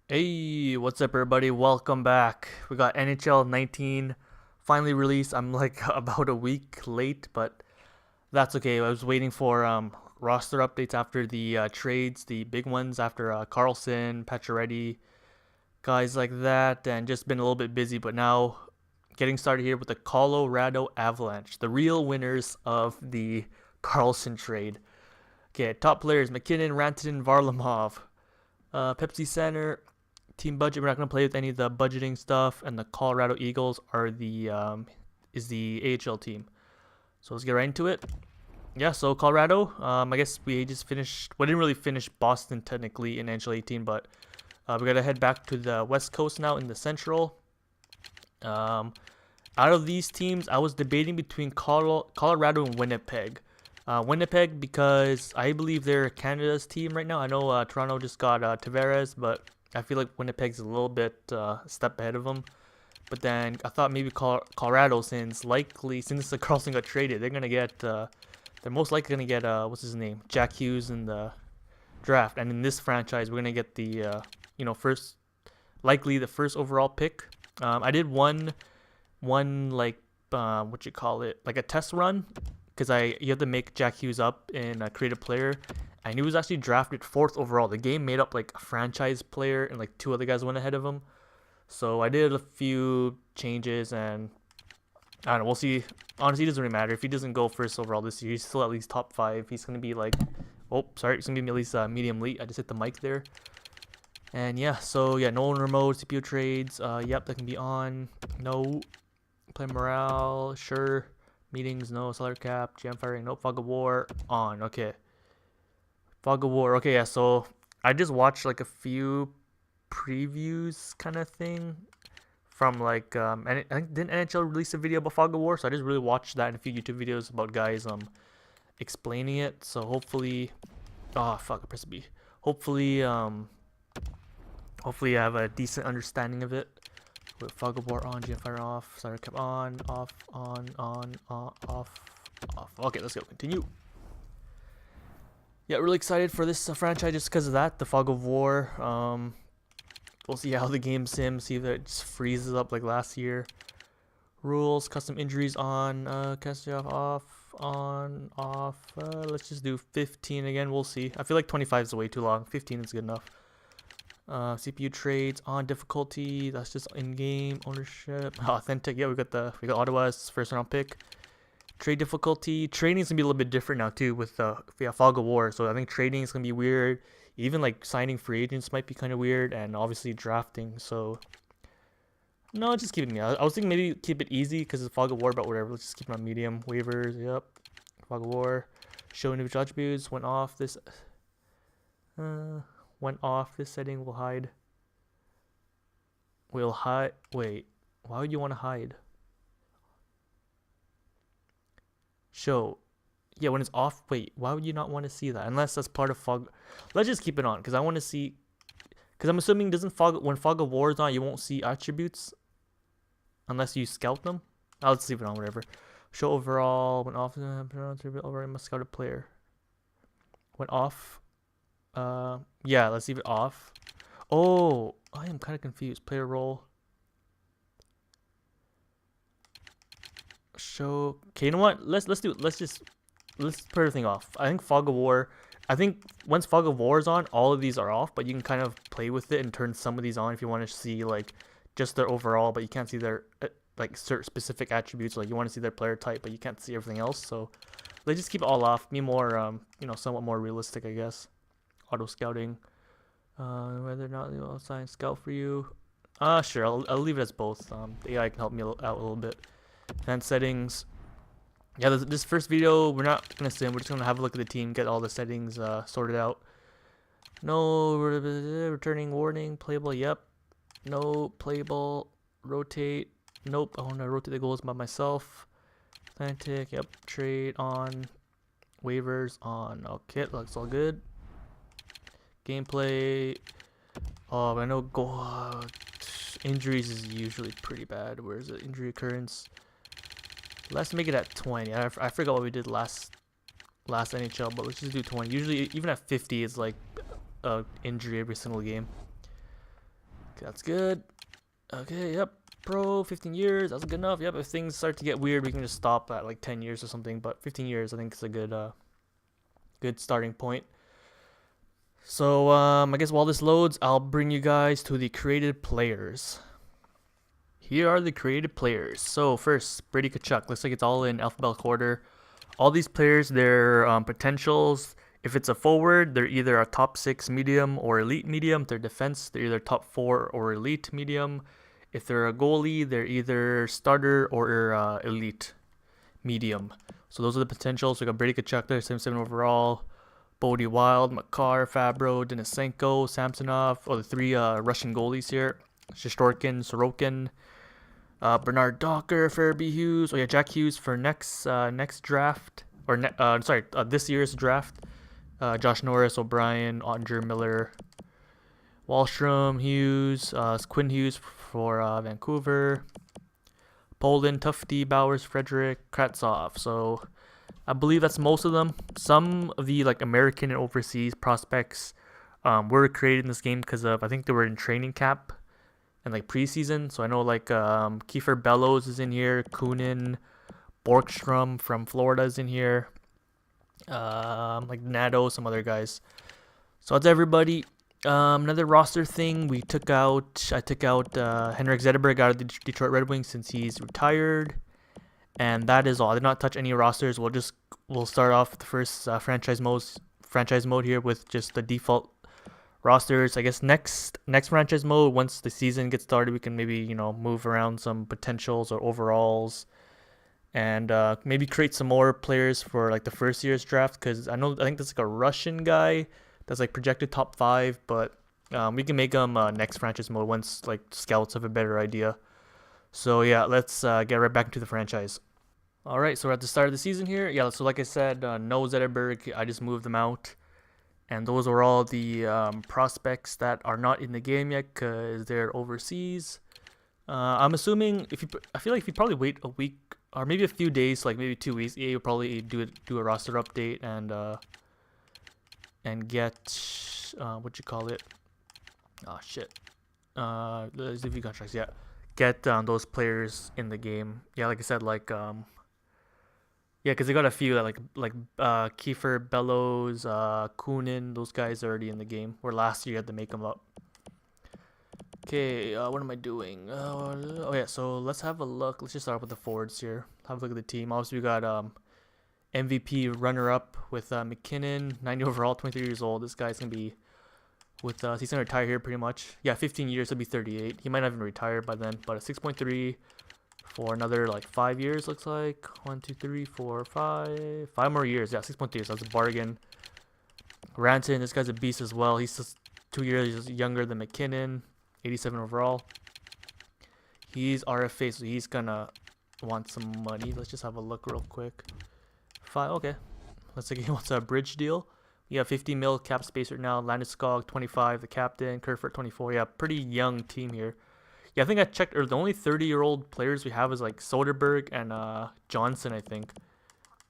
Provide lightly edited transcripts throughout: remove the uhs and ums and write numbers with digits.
Hey, what's up, everybody? Welcome back. We got NHL 19 finally released. I'm like about a week late, but that's okay. I was waiting for roster updates after the trades, the big ones after Karlsson, Pacioretty, guys like that, and just been a little bit busy. But now getting started here with the Colorado Avalanche, the real winners of the Karlsson trade. Okay, top players: McKinnon, Rantanen, Varlamov, Pepsi Center. Team budget. We're not going to play with any of the budgeting stuff, and the Colorado Eagles are the is the AHL team. So let's get right into it. Yeah, so Colorado. I guess we just finished. We didn't really finish Boston technically in NHL 18, but we gotta head back to the West Coast now in the Central. Um, Out of these teams, I was debating between Colorado and Winnipeg. Winnipeg because I believe they're Canada's team right now. I know Toronto just got Tavares, but I feel like Winnipeg's a little bit step ahead of them. But then I thought maybe Colorado, since the Karlsson got traded, they're most likely gonna get what's his name, Jack Hughes in the draft, and in this franchise we're gonna get the first, likely the first overall pick. I did one like what you call it, like a test run, because I you have to make Jack Hughes up in a creative player, and he was actually drafted fourth overall. The game made up like a franchise player, and like two other guys went ahead of him. So I did a few changes, and I don't know. We'll see. Honestly, it doesn't really matter if he doesn't go first overall this year. He's still at least top five. He's gonna be like, oh, sorry, he's gonna be at least medium elite. I just hit the mic there. And yeah, so yeah, no remote CPU trades. Yep, that can be on. No, play morale, sure. Meetings, no. Salary cap, jam firing, no. Fog of war, on. Okay. Fog of war. Okay, yeah. So I just watched like a few previews kind of thing from like and I think didn't NHL release a video about Fog of War, so I just really watched that and a few YouTube videos about guys explaining it. So hopefully, oh fuck, I pressed B. Hopefully hopefully I have a decent understanding of it. With Fog of War on, GM Fire off, Salary cap on, off, off, off. Okay, let's go. Continue. Yeah, really excited for this franchise just because of that. The Fog of War. We'll see how the game sims. See if it just freezes up like last year. Rules, custom injuries on, cast off, on, off. Let's just do 15 again. We'll see. I feel like 25 is way too long. 15 is good enough. CPU trades on difficulty. That's just in-game ownership. Authentic. Yeah, we got Ottawa's first round pick. Trade difficulty. Trading is gonna be a little bit different now too with Fog of War. So I think trading is gonna be weird. Even like signing free agents might be kind of weird, and obviously drafting. So no, just keep it. I was thinking maybe keep it easy because it's Fog of War, but whatever. Let's just keep it on medium. Waivers. Yep. Fog of War. Show individual attributes. Went off this. Went off this setting. Will hide. Will hide. Wait. Why would you want to hide? Show. Yeah, when it's off. Wait, why would you not want to see that? Unless that's part of Fog. Let's just keep it on because I want to see. Because I'm assuming doesn't when Fog of War is on, you won't see attributes unless you scout them. I'll just leave it on, whatever. Show overall. Went off. Overall, must scout a player. Went off. Yeah, let's leave it off. Oh, I am kind of confused. Player role. Show. Okay, you know what? Let's do it. Let's put everything off. I think Fog of War. I think once Fog of War is on, all of these are off, but you can kind of play with it and turn some of these on if you want to see like just their overall, but you can't see their like certain specific attributes. Like you want to see their player type, but you can't see everything else. So let's just keep it all off. Be more, somewhat more realistic, I guess. Auto scouting. Whether or not they will assign scout for you. Sure. I'll leave it as both. The AI can help me out a little bit. Advanced settings. Yeah, this first video, we're not going to sim. We're just going to have a look at the team, get all the settings sorted out. No returning warning. Playable, yep. No playable. Rotate. Nope. I want to rotate the goals by myself. Authentic, yep. Trade on. Waivers on. Okay, looks all good. Gameplay. Oh, I know injuries is usually pretty bad. Where's the injury occurrence? Let's make it at 20. I forgot what we did last NHL, but let's just do 20. Usually, even at 50, it's like injury every single game. Okay, that's good. Okay, yep. Pro, 15 years. That's good enough. Yep, if things start to get weird, we can just stop at like 10 years or something. But 15 years, I think, is a good starting point. So, I guess while this loads, I'll bring you guys to the created players. Here are the created players. So, first, Brady Tkachuk. Looks like it's all in alphabetical order. All these players, their potentials. If it's a forward, they're either a top 6 medium or elite medium. If they're defense, they're either top 4 or elite medium. If they're a goalie, they're either starter or elite medium. So those are the potentials. We got Brady Tkachuk there, 77 overall. Bodie Wild, Makar, Fabro, Denisenko, Samsonov. Oh, the three Russian goalies here. Shostorkin, Sorokin, Bernard Docker, Farabee Hughes. Oh yeah, Jack Hughes for next draft or this year's draft. Josh Norris, O'Brien, Andre Miller, Wallstrom, Hughes, Quinn Hughes for Vancouver, Poland, Tufte, Bowers, Frederick, Kratsov. So I believe that's most of them. Some of the like American and overseas prospects were created in this game because of I think they were in training camp and like preseason. So I know like Kiefer Bellows is in here, Kunin, Borgstrom from Florida is in here, like Nato, some other guys. So that's everybody. Another roster thing I took out Henrik Zetterberg out of the Detroit Red Wings since he's retired, and that is all. I did not touch any rosters. We'll start off with the first franchise mode here with just the default rosters. I guess next franchise mode, once the season gets started, we can maybe move around some potentials or overalls, and maybe create some more players for like the first year's draft, because I think there's like a Russian guy that's like projected top 5, but we can make them next franchise mode once like scouts have a better idea. So yeah, let's get right back into the franchise. All right, so we're at the start of the season here. Yeah, so like I said, no Zetterberg. I just moved them out, and those are all the prospects that are not in the game yet because they're overseas. I'm assuming I feel like if you probably wait a week or maybe a few days, like maybe 2 weeks, EA will probably do a roster update and get what you call it? Oh shit. The ZV contracts, yeah. Get those players in the game. Yeah, like I said, like yeah, because they got a few that like Kiefer Bellows, Kunin, those guys are already in the game. Where last year you had to make them up. Okay, what am I doing? Oh yeah, so let's have a look. Let's just start with the forwards here. Have a look at the team. Obviously we got MVP runner-up with McKinnon, 90 overall, 23 years old. This guy's going to be he's going to retire here pretty much. Yeah, 15 years, he'll be 38. He might not even retire by then, but a 6.3 for another like 5 years, looks like. 1, 2, 3, 4, 5. 5 more years. Yeah, 6.3, so that's a bargain. Ranton, this guy's a beast as well. He's just 2 years younger than McKinnon, 87 overall. He's RFA, so he's going to want some money. Let's just have a look real quick. 5, okay. Let's say he wants a bridge deal. We have 50 mil cap space right now. Landeskog 25, the captain. Kerfoot 24. Yeah, pretty young team here. Yeah, I think I checked. Or the only 30-year-old players we have is like Soderberg and Johnson, I think.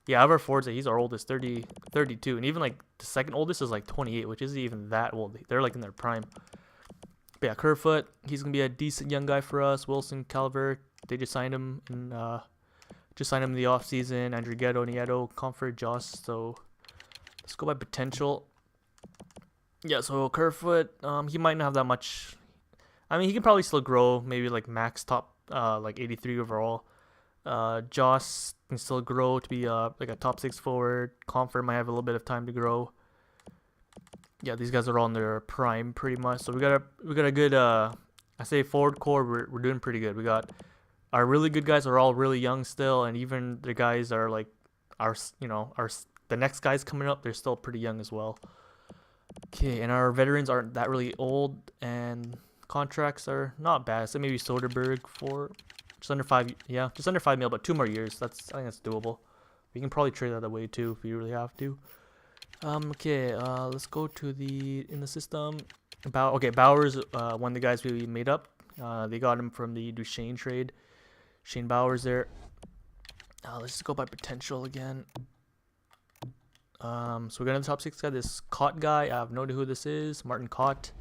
Yeah, out of our forwards, he's our oldest, 32, and even like the second oldest is like 28, which isn't even that old. They're like in their prime. But yeah, Kerfoot, he's gonna be a decent young guy for us. Wilson, Calvert, they just signed him in the offseason. Andrew Ghetto, Nieto, Comfort, Joss. So let's go by potential. Yeah, so Kerfoot, he might not have that much. I mean, he can probably still grow, maybe like max top, like 83 overall. Joss can still grow to be like a top 6 forward. Comfort might have a little bit of time to grow. Yeah, these guys are all in their prime pretty much. So we got a good I say forward core. We're doing pretty good. We got our really good guys are all really young still, and even the guys are like the next guys coming up, they're still pretty young as well. Okay, and our veterans aren't that really old, and contracts are not bad. So maybe Soderberg for just under 5 mil, but 2 more years. I think that's doable. We can probably trade that away too if we really have to. Okay, let's go to in the system. Bowers, one of the guys we made up. They got him from the Duchesne trade. Shane Bowers there. Let's just go by potential again. So we're going to the top 6 guy. This Cott guy, I have no idea who this is. Martin Cott.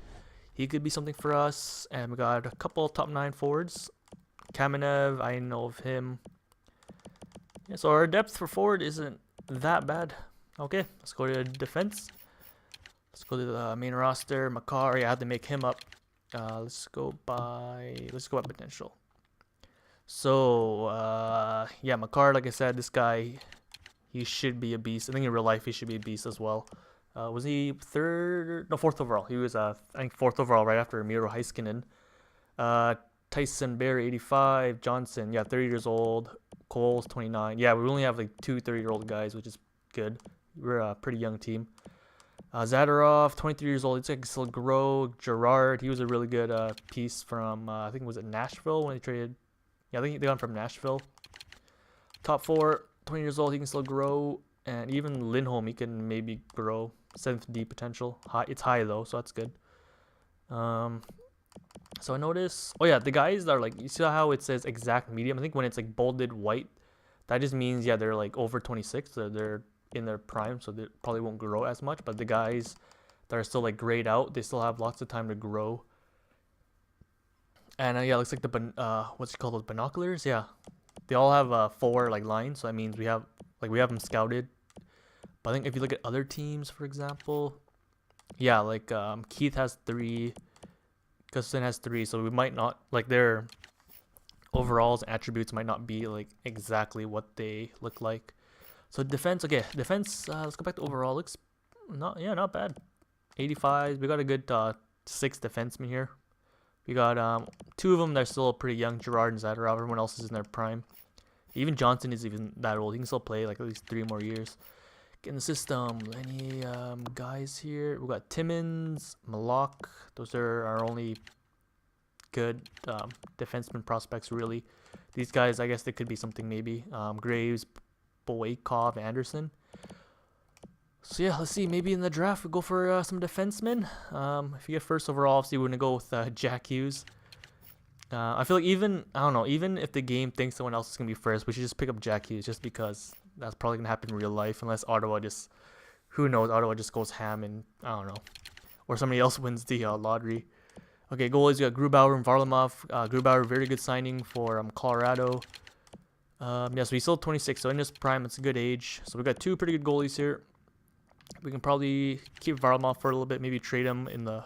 He could be something for us. And we got a couple top 9 forwards. Kamenev, I know of him. Yeah, so our depth for forward isn't that bad. Okay, let's go to defense. Let's go to the main roster. Makar, yeah, I have to make him up. Let's go by potential. So, yeah, Makar, like I said, this guy, he should be a beast. I think in real life he should be a beast as well. Was he third? No, fourth overall. He was, I think, fourth overall right after Miro Heiskanen. Tyson Bear, 85. Johnson, yeah, 30 years old. Cole's 29. Yeah, we only have like 2 30-year-old guys, which is good. We're a pretty young team. Zadorov, 23 years old. It's like still grow. Gerard, he was a really good piece from, I think, was it Nashville when they traded? Yeah, I think they got him from Nashville. Top 4, 20 years old. He can still grow. And even Lindholm, he can maybe grow. 7th D potential. High, it's high though, so that's good. So I notice, oh yeah, the guys that are like, you see how it says exact medium? I think when it's like bolded white, that just means, yeah, they're like over 26, so they're in their prime, so they probably won't grow as much. But the guys that are still like grayed out, they still have lots of time to grow. And yeah, looks like the what's it called, those binoculars? Yeah, they all have 4 like lines, so that means we have them scouted. But I think if you look at other teams, for example, yeah, like Keith has 3, Gustin has 3, so we might not, like, their overalls and attributes might not be like exactly what they look like. So defense, okay, defense. Let's go back to overall. Looks not bad. 85. We got a good 6 defensemen here. We got 2 of them that are still pretty young, Gerard and Zadorov. Everyone else is in their prime. Even Johnson is even that old. He can still play like at least 3 more years. Get in the system. Any guys here? We got Timmins, Malak. Those are our only good defenseman prospects, really. These guys, I guess they could be something maybe. Graves, Boykov, Anderson. So yeah, let's see. Maybe in the draft we go for some defensemen. If you get first overall, obviously we're gonna go with Jack Hughes. I feel like even if the game thinks someone else is gonna be first, we should just pick up Jack Hughes, just because that's probably gonna happen in real life, unless Ottawa just, who knows, Ottawa just goes ham and I don't know, or somebody else wins the lottery. Okay, goalies, we got Grubauer and Varlamov. Grubauer, very good signing for Colorado. Yeah, so he's still 26, so in his prime, it's a good age. So we got 2 pretty good goalies here. We can probably keep Varlamov for a little bit, maybe trade him in the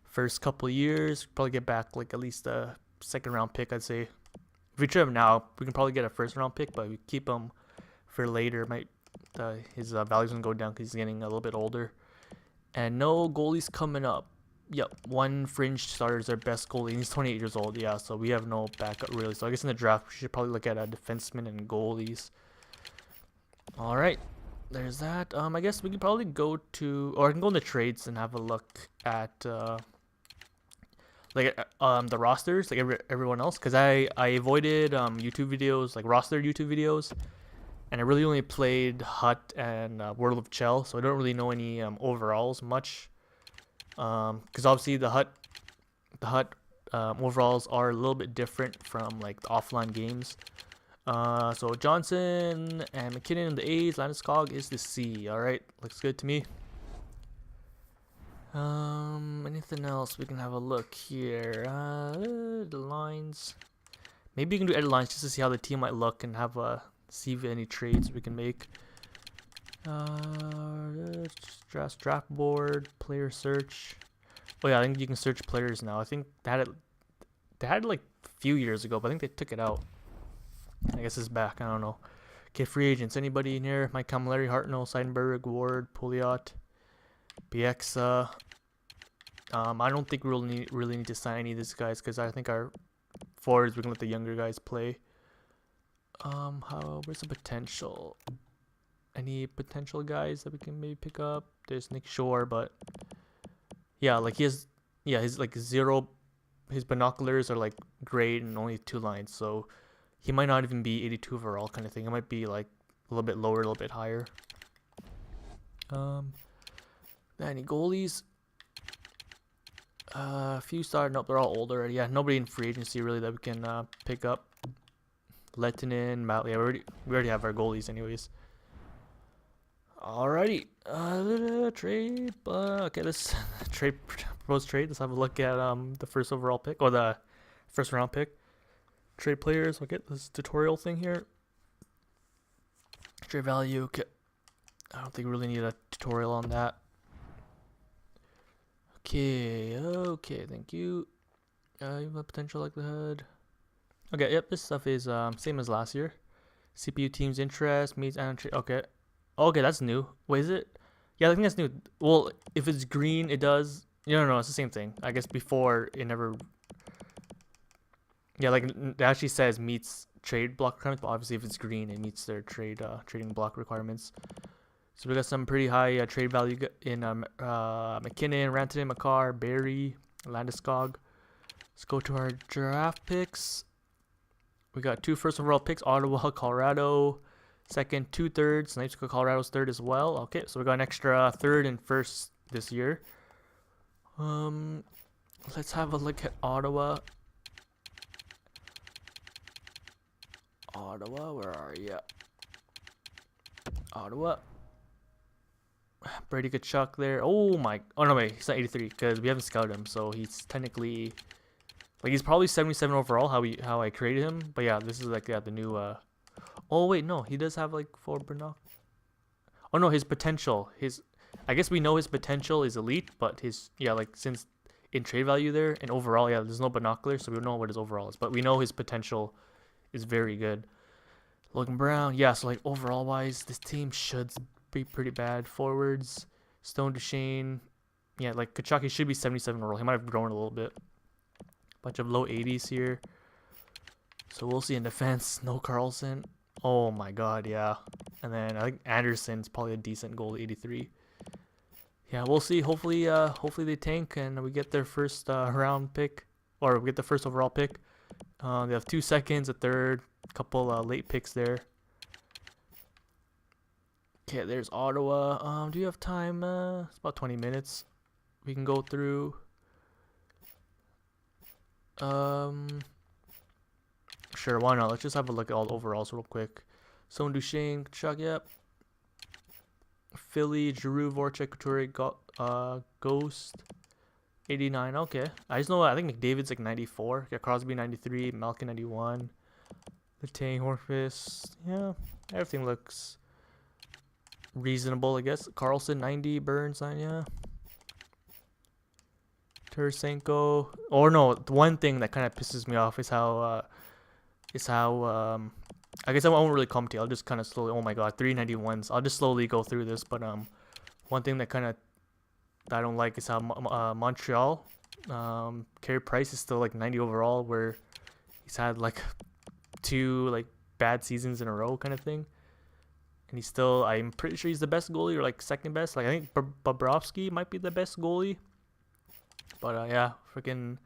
first couple of years. Probably get back like at least a 2nd round pick, I'd say. If we trade him now, we can probably get a 1st round pick, but if we keep him for later, his value's gonna go down because he's getting a little bit older. And no goalies coming up. Yep, 1 fringe starter is our best goalie, and he's 28 years old. Yeah, so we have no backup really. So I guess in the draft we should probably look at defensemen and goalies. All right, there's that. I guess we could probably go to, or I can go in the trades and have a look at the rosters, like everyone else, because I avoided YouTube videos, like roster YouTube videos, and I really only played Hut and World of Chell, so I don't really know any overalls much. Because obviously the Hut overalls are a little bit different from like the offline games. So Johnson and McKinnon in the A's, Landeskog is the C. All right, looks good to me. Anything else? We can have a look here. The lines. Maybe you can do edit lines just to see how the team might look and have see if any trades we can make. Draft board, player search. Oh yeah, I think you can search players now. I think they had it like a few years ago, but I think they took it out. I guess it's back. I don't know. Okay, free agents. Anybody in here? Mike Camilleri, Hartnell, Seidenberg, Ward, Pouliot, Bieksa. I don't think we really need to sign any of these guys because I think our forwards, we can let the younger guys play. Where's the potential? Any potential guys that we can maybe pick up? There's Nick Shore, but yeah, like his like 0, his binoculars are like great and only 2 lines, so he might not even be 82 overall kind of thing. It might be like a little bit lower, a little bit higher. Any goalies? A few starting up. They're all old already. Yeah, nobody in free agency really that we can pick up. Lettinen, Matt. Yeah, we already have our goalies anyways. Alrighty, trade. Okay, let's trade proposed trade. Let's have a look at the first overall pick or the first round pick. Trade players. I'll get this tutorial thing here. Trade value. Okay. I don't think we really need a tutorial on that. Okay. Okay. Thank you. You have a potential likelihood. Okay. Yep. This stuff is same as last year. CPU team's interest meets and trade. Okay. Okay. That's new. Wait, is it? Yeah, I think that's new. Well, if it's green, it does. No, it's the same thing. I guess before it never. Yeah, like it actually says meets trade block requirements, but obviously if it's green, it meets their trading block requirements. So we got some pretty high trade value in McKinnon, Rantanen, Makar, Barry, Landeskog. Let's go to our draft picks. We got 2 first overall picks: Ottawa, Colorado. Second, 2 thirds. Nice, Colorado's third as well. Okay, so we got an extra third and first this year. Let's have a look at Ottawa. Ottawa, where are you? Ottawa. Brady Tkachuk there. Oh my. Oh no, wait. He's not 83 because we haven't scouted him, so he's technically like he's probably 77 overall. How I created him, but yeah, this is like the new. Oh wait, no, he does have like 4 binoc. Oh no, his potential. I guess we know his potential is elite, but like since in trade value there and overall, yeah, there's no binoculars, so we don't know what his overall is, but we know his potential is very good. Logan Brown, yeah, so like overall wise, this team should be pretty bad. Forwards, Stone Duchesne, yeah, like Kachuk should be 77 overall. He might have grown a little bit. Bunch of low 80s here. So we'll see in defense. No Karlsson. Oh my god, yeah. And then I think Anderson's probably a decent goal, 83. Yeah, we'll see. Hopefully they tank and we get their first round pick, or we get the first overall pick. They have 2 seconds, a third, couple late picks there. Okay, there's Ottawa. Do you have time? It's about 20 minutes. We can go through. Sure, why not? Let's just have a look at all the overalls real quick. Stone Duchesne, Chuck, yep. Philly, Giroux, Voracek, Couture, Ghost, 89. Okay, I just know I think McDavid's like 94. Yeah, Crosby 93, Malkin 91. Letang, Horfist, yeah, everything looks reasonable, I guess. Karlsson 90, Burns 9, yeah. Tarasenko. Or no, the one thing that kind of pisses me off is how I guess I won't really commentate. I'll just kind of slowly. Oh my god, 391s. I'll just slowly go through this. But one thing that I don't like is how Montreal Carey Price is still like 90 overall, where he's had like 2 like bad seasons in a row kind of thing, and he's still. I'm pretty sure he's the best goalie or like second best. Like I think Bobrovsky might be the best goalie. But yeah, freaking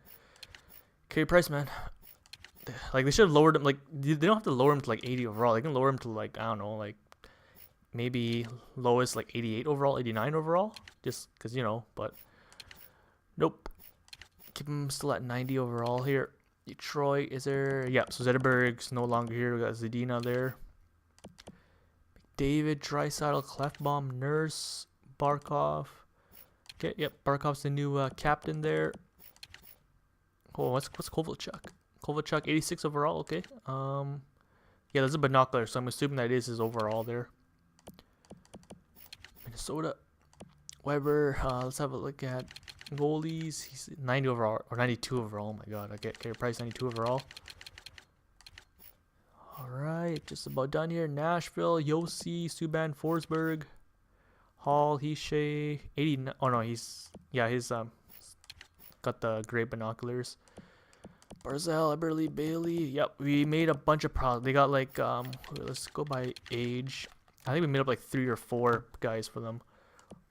Carey Price, man. Like they should have lowered him. Like they don't have to lower him to like 80 overall. They can lower him to like, I don't know, like maybe lowest like 88 overall, 89 overall, just because But nope, keep him still at 90 overall here. Detroit, is there? Yeah, so Zetterberg's no longer here. We got Zadina there. David, Draisaitl, Clefbaum, Nurse, Barkov. Okay, yep, Barkov's the new captain there. Oh, what's Kovalchuk? Kovalchuk 86 overall. Okay. Yeah, there's a binocular, so I'm assuming that is his overall there. Minnesota, Weber. Let's have a look at goalies. He's 90 overall or 92 overall. Oh my god, I get Carey Price 92 overall. All right, just about done here. Nashville, Yossi, Subban, Forsberg, Hall, Hishay, 89. Oh no, he's got the gray binoculars. Barzell, Eberle, Bailey. Yep, we made a bunch of products. They got like let's go by age. I think we made up like 3 or 4 guys for them.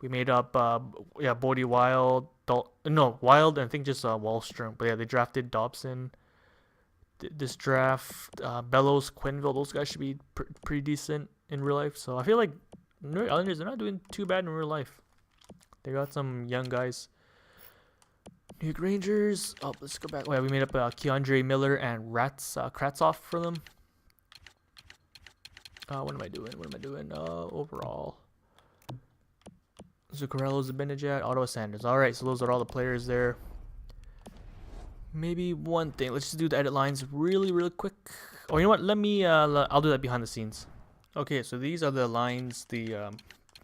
We made up Bodie Wild, Wild, and I think just Wallstrom. But yeah, they drafted Dobson. This draft, Bellows, Quenneville, those guys should be pretty decent in real life. So I feel like New York Islanders, they're not doing too bad in real life. They got some young guys. New York Rangers. Oh, let's go back. Wait, we made up Keandre Miller and Kratzoff for them. What am I doing? Overall. Zuccarello, Zibanejad, Ottawa Sanders. Alright, so those are all the players there. Maybe one thing. Let's just do the edit lines really quick. Oh, you know what? Let me, I'll do that behind the scenes. Okay, so these are the lines, the,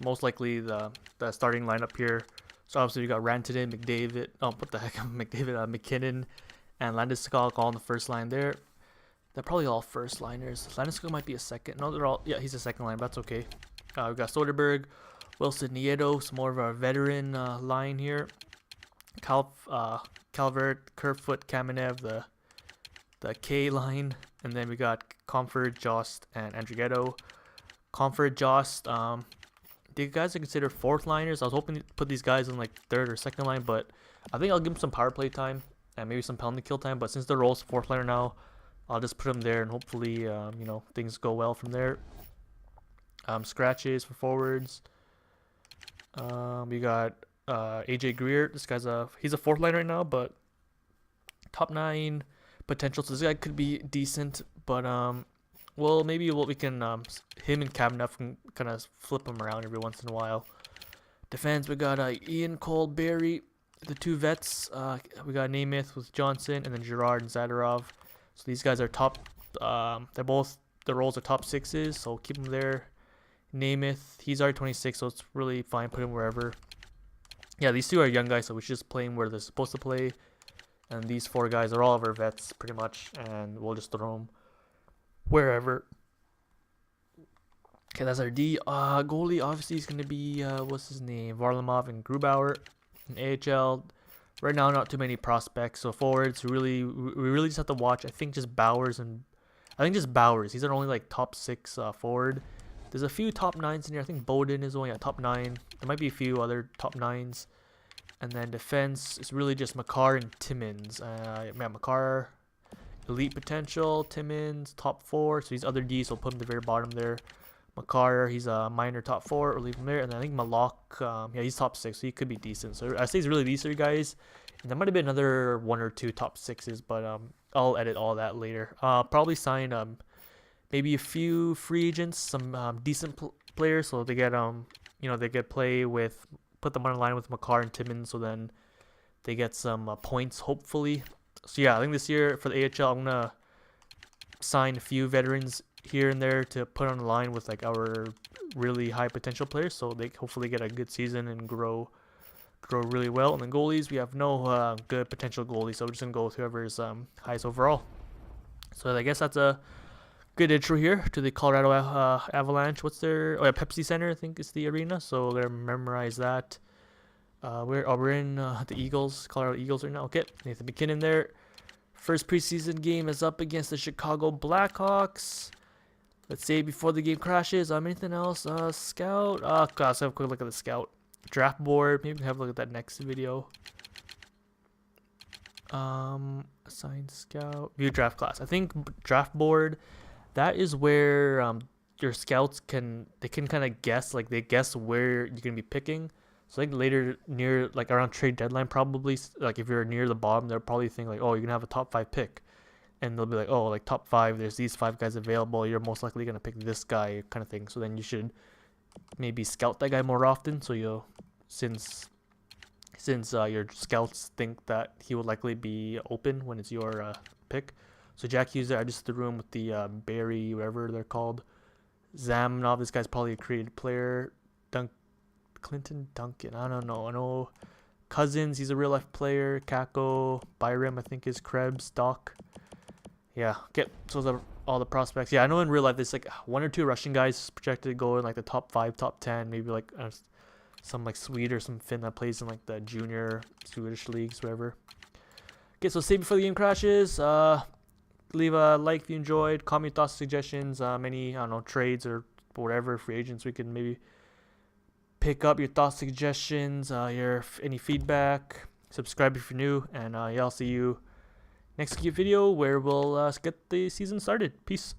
most likely the starting lineup here. So obviously we got Rantanen, McDavid, oh, what the heck, McDavid, McKinnon, and Landeskog all on the first line there. They're probably all first liners. Landeskog might be a second. No, they're all, yeah, he's a second line, but that's okay. We've got Soderberg, Wilson, Nieto, some more of our veteran line here. Calvert, Kerfoot, Kamenev, the K line, and then we got Comfort, Jost, and Andrighetto. Comfort, Jost, the guys are considered fourth liners. I was hoping to put these guys in like third or second line, but I think I'll give them some power play time and maybe some penalty kill time. But since they're all fourth liner now, I'll just put them there and hopefully, you know, things go well from there. Scratches for forwards. We got AJ Greer. This guy's he's a fourth liner right now, but top 9 potential. So this guy could be decent, but well, maybe we can him and Kamenev can kind of flip him around every once in a while. Defense, we got Ian, Cole, Barry, the 2 vets. We got Nemeth with Johnson, and then Girard and Zadorov. So these guys are top. They're both, their roles are top 6s, so keep them there. Nemeth, he's already 26, so it's really fine. Put him wherever. Yeah, these 2 are young guys, so we should just play them where they're supposed to play. And these 4 guys are all of our vets, pretty much, and we'll just throw them wherever. Okay, that's our D. Goalie, obviously, is going to be, what's his name? Varlamov and Grubauer. In AHL, right now, not too many prospects. So forwards, we really just have to watch. I think just Bowers. These are only like top 6 forward. There's a few top 9s in here. I think Bowden is only a top 9. There might be a few other top 9s. And then defense is really just Makar and Timmins. Makar, elite potential. Timmins, top 4. So these other Ds, we'll put him at the very bottom there. Makar, he's a minor top 4. We'll leave him there. And then I think Malak, yeah, he's top 6, so he could be decent. So I say he's really these 3 guys. And there might have been another 1 or 2 top 6s, but I'll edit all that later. Probably sign maybe a few free agents, some decent players, so they get you know, they get play with, put them on a line with Makar and Timmins, so then they get some points hopefully. So yeah, I think this year for the AHL, I'm gonna sign a few veterans here and there to put on the line with like our really high potential players, so they hopefully get a good season and grow really well. And then goalies, we have no good potential goalies, so we're just gonna go with whoever's highest overall. So I guess that's a good intro here to the Colorado Avalanche. What's their, oh yeah, Pepsi Center, I think is the arena, so we're gonna memorize that. We're in the Eagles, Colorado Eagles right now. Okay, Nathan McKinnon there. First preseason game is up against the Chicago Blackhawks. Let's say before the game crashes. Anything else? Scout. God, let's have a quick look at the scout draft board. Maybe we can have a look at that next video. Assign scout, view draft class. I think draft board, that is where your scouts can kind of guess, like they guess where you're gonna be picking. So I think later, near like around trade deadline, probably like if you're near the bottom, they'll probably think like, oh, you're gonna have a top 5 pick, and they'll be like, oh, like top 5, there's these 5 guys available, you're most likely gonna pick this guy, kind of thing. So then you should maybe scout that guy more often, so you'll, since your scouts think that he will likely be open when it's your pick. So Jack Hughes there, I just threw him with the Barry, whatever they're called. Zamnov, this guy's probably a created player. Clinton Duncan, I don't know. I know Cousins, he's a real life player. Kako, Byram, I think is Krebs, Doc. Yeah, okay, so those are all the prospects. Yeah, I know in real life there's like 1 or 2 Russian guys projected to go in like the top 5, top 10, maybe like some like Swede or some Finn that plays in like the junior Swedish leagues, whatever. Okay, so save before the game crashes. Leave a like if you enjoyed. Comment your thoughts, suggestions, any, I don't know, trades or whatever, free agents we can maybe pick up, your thoughts, suggestions, any feedback. Subscribe if you're new, and yeah, I'll see you next video where we'll get the season started. Peace.